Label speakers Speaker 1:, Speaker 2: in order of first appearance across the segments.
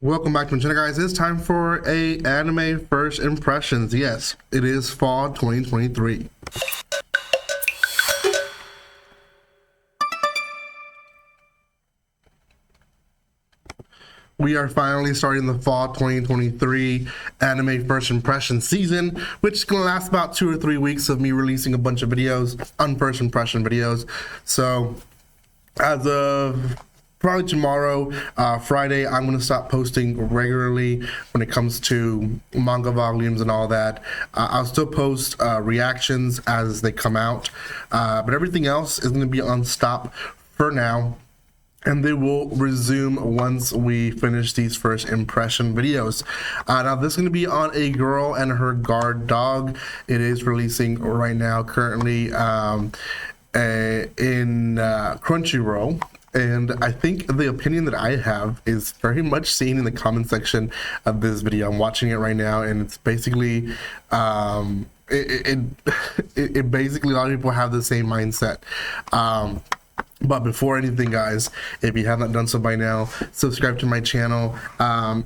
Speaker 1: Welcome back to my channel, guys. It's time for a anime first impressions. Yes, it is fall 2023. We are finally starting the fall 2023 anime first impression season, which is going to last about 2 or 3 weeks of me releasing a bunch of videos, first impression videos. So as of probably tomorrow, Friday, I'm going to stop posting regularly when it comes to manga volumes and all that. I'll still post reactions as they come out, but everything else is going to be on stop for now. And they will resume once we finish these first impression videos. Now, this is going to be on A Girl and Her Guard Dog. It is releasing right now, currently in Crunchyroll. And I think the opinion that I have is very much seen in the comment section of this video. I'm watching it right now, and it's basically it basically, a lot of people have the same mindset. But before anything, guys, if you have not done so by now, subscribe to my channel.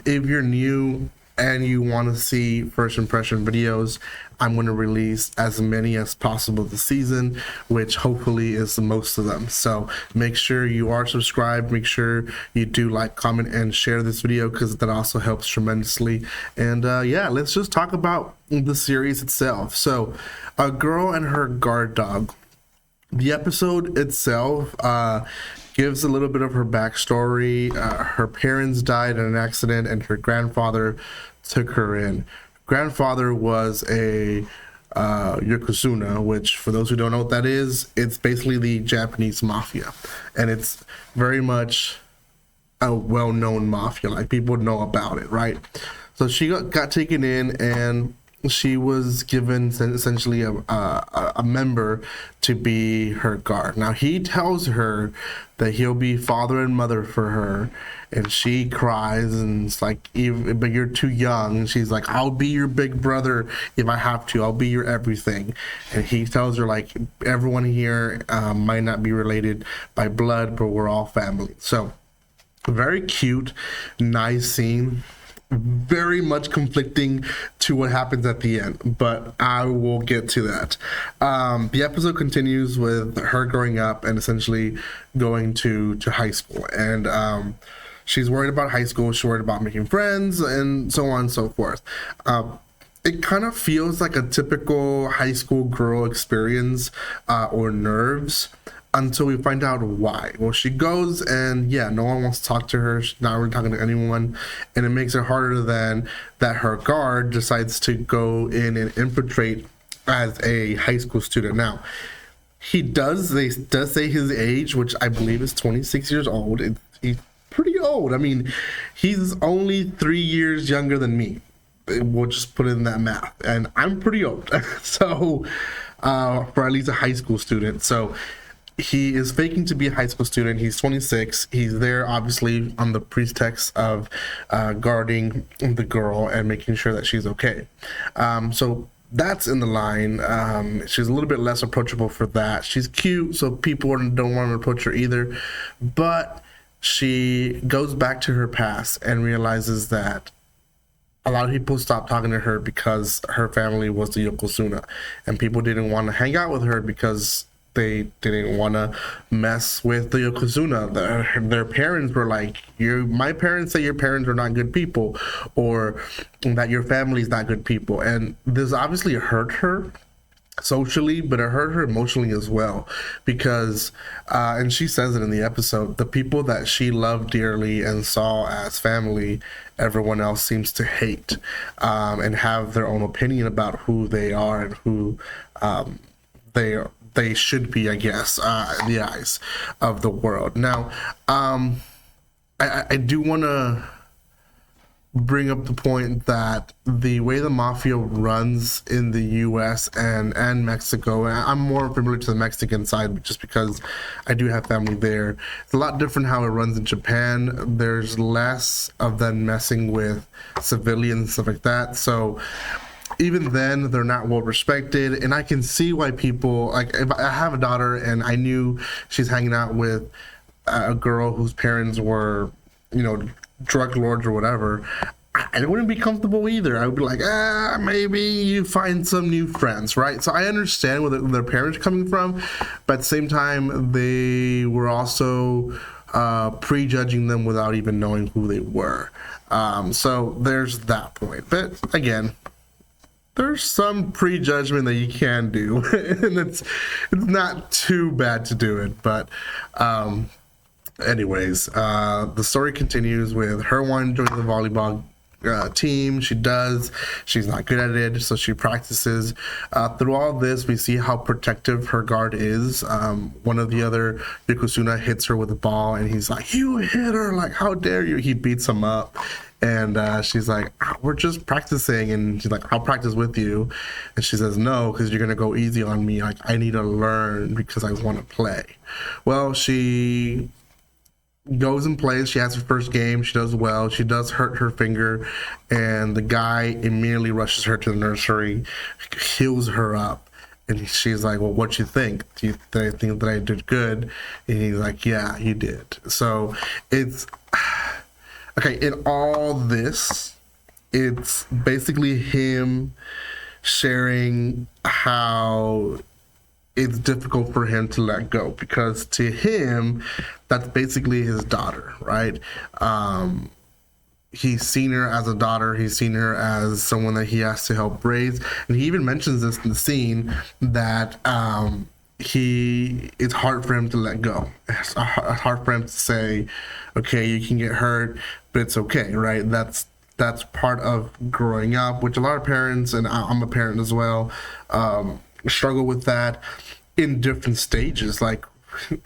Speaker 1: If you're new and you want to see first impression videos, I'm going to release as many as possible this season, which hopefully is the most of them. So make sure you are subscribed. Make sure you do like, comment, and share this video, because that also helps tremendously. And yeah, let's just talk about the series itself. So, A Girl and Her Guard Dog. The episode itself gives a little bit of her backstory. Her parents died in an accident, and her grandfather took her in. Grandfather was a yokozuna, which, for those who don't know what that is, it's basically the Japanese mafia, and it's very much a well-known mafia. Like, people know about it, right? So she got taken in, and she was given essentially a member to be her guard. Now, he tells her that he'll be father and mother for her, and she cries, and it's like, but you're too young. And she's like, I'll be your big brother if I have to. I'll be your everything. And he tells her, like, everyone here might not be related by blood, but we're all family. So very cute, nice scene. Very much conflicting to what happens at the end, but I will get to that. The episode continues with her growing up and essentially going to high school, and she's worried about high school. She's worried about making friends and so on and so forth. It kind of feels like a typical high school girl experience, or nerves, until we find out why. Well, she goes, and yeah, no one wants to talk to her. She's not really talking to anyone, and it makes it harder than that her guard decides to go in and infiltrate as a high school student. Now, they does say his age, which I believe is 26 years old. He's pretty old. I mean, he's only 3 years younger than me. We'll just put in that math, and I'm pretty old. So for at least a high school student. So he is faking to be a high school student. He's 26. He's there, obviously, on the pretext of guarding the girl and making sure that she's okay. So that's in the line. She's a little bit less approachable for that. She's cute, so people don't want to approach her either. But she goes back to her past and realizes that a lot of people stopped talking to her because her family was the yokozuna, and people didn't want to hang out with her because they didn't want to mess with the yokozuna. Their parents were like, my parents say your parents are not good people, or that your family's not good people. And this obviously hurt her socially, but it hurt her emotionally as well, because and she says it in the episode, the people that she loved dearly and saw as family, everyone else seems to hate, and have their own opinion about who they are and who they should be, I guess, in the eyes of the world. Now, I do want to bring up the point that the way the mafia runs in the US and Mexico, and I'm more familiar to the Mexican side just because I do have family there. It's a lot different how it runs in Japan. There's less of them messing with civilians and stuff like that. So even then, they're not well respected, and I can see why people, like, if I have a daughter and I knew she's hanging out with a girl whose parents were, you know, drug lords or whatever, I wouldn't be comfortable either. I would be like, maybe you find some new friends, right? So I understand where their parents are coming from, but at the same time, they were also prejudging them without even knowing who they were. So there's that point. But again, there's some prejudgment that you can do, and it's not too bad to do it. But anyways, the story continues with her wanting to join the volleyball team. She does. She's not good at it, so she practices. Through all this, we see how protective her guard is. One of the other Yokozuna hits her with a ball, and he's like, "You hit her! Like, how dare you?" He beats him up. And she's like, "We're just practicing." And she's like, "I'll practice with you." And she says, "No, because you're going to go easy on me. Like, I need to learn because I want to play." Well, she goes and plays. She has her first game. She does well. She does hurt her finger. And the guy immediately rushes her to the nursery, heals her up. And she's like, "Well, what you think? Do you think that I did good?" And he's like, "Yeah, you did." So it's... Okay, in all this, it's basically him sharing how it's difficult for him to let go, because to him, that's basically his daughter, right? He's seen her as a daughter. He's seen her as someone that he has to help raise. And he even mentions this in the scene that it's hard for him to let go. It's hard for him to say, okay, you can get hurt, but it's okay, right? That's part of growing up, which a lot of parents, and I'm a parent as well, struggle with that in different stages, like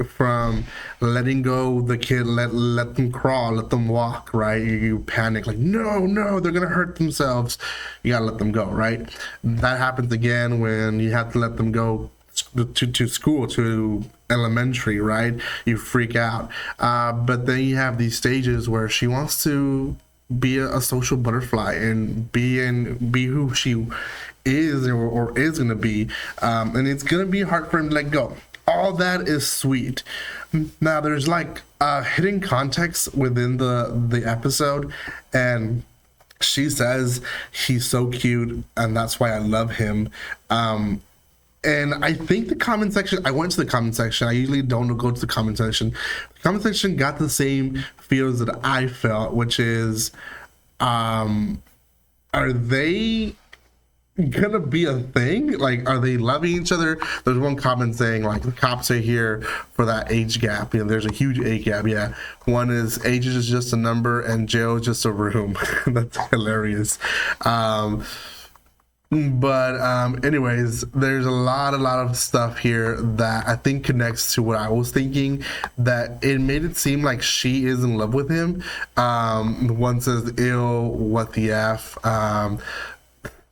Speaker 1: from letting go the kid, let them crawl, let them walk, right? You panic, like, no, they're gonna hurt themselves. You gotta let them go, right? That happens again when you have to let them go to school, to elementary, right? You freak out. But then you have these stages where she wants to be a social butterfly and be who she is or is going to be. And it's going to be hard for him to let go. All that is sweet. Now there's like hidden context within the episode, and she says he's so cute and that's why I love him. And I think the comment section, I went to the comment section. I usually don't go to the comment section. The comment section got the same feels that I felt, which is, are they gonna be a thing? Like, are they loving each other? There's one comment saying, like, the cops are here for that age gap. You know, there's a huge age gap. Yeah. One is age is just a number and jail is just a room. That's hilarious. But anyways, there's a lot of stuff here that I think connects to what I was thinking, that it made it seem like she is in love with him. One says, "Ew, what the F?"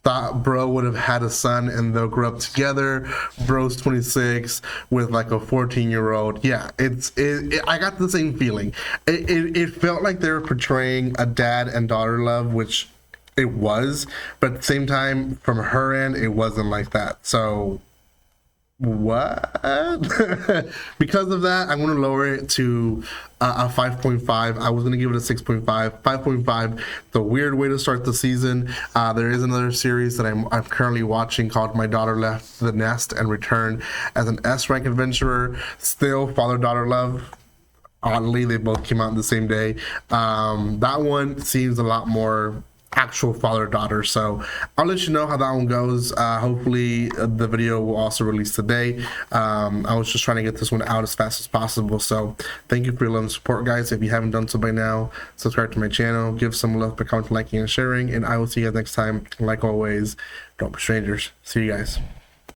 Speaker 1: Thought bro would have had a son and they'll grow up together. Bro's 26 with like a 14-year-old. Yeah, I got the same feeling. It felt like they were portraying a dad and daughter love, which it was, but at the same time, from her end, it wasn't like that. So what? Because of that, I'm going to lower it to a 5.5. I was going to give it a 6.5. 5.5, the weird way to start the season. There is another series that I'm currently watching called My Daughter Left the Nest and Returned as an S-rank adventurer. Still father-daughter love. Oddly, they both came out on the same day. That one seems a lot more actual father-daughter, so I'll let you know how that one goes. Hopefully the video will also release today. I was just trying to get this one out as fast as possible, so thank you for your love and support, guys. If you haven't done so by now, subscribe to my channel, give some love by commenting, liking, and sharing, and I will see you guys next time. Like always, don't be strangers. See you guys.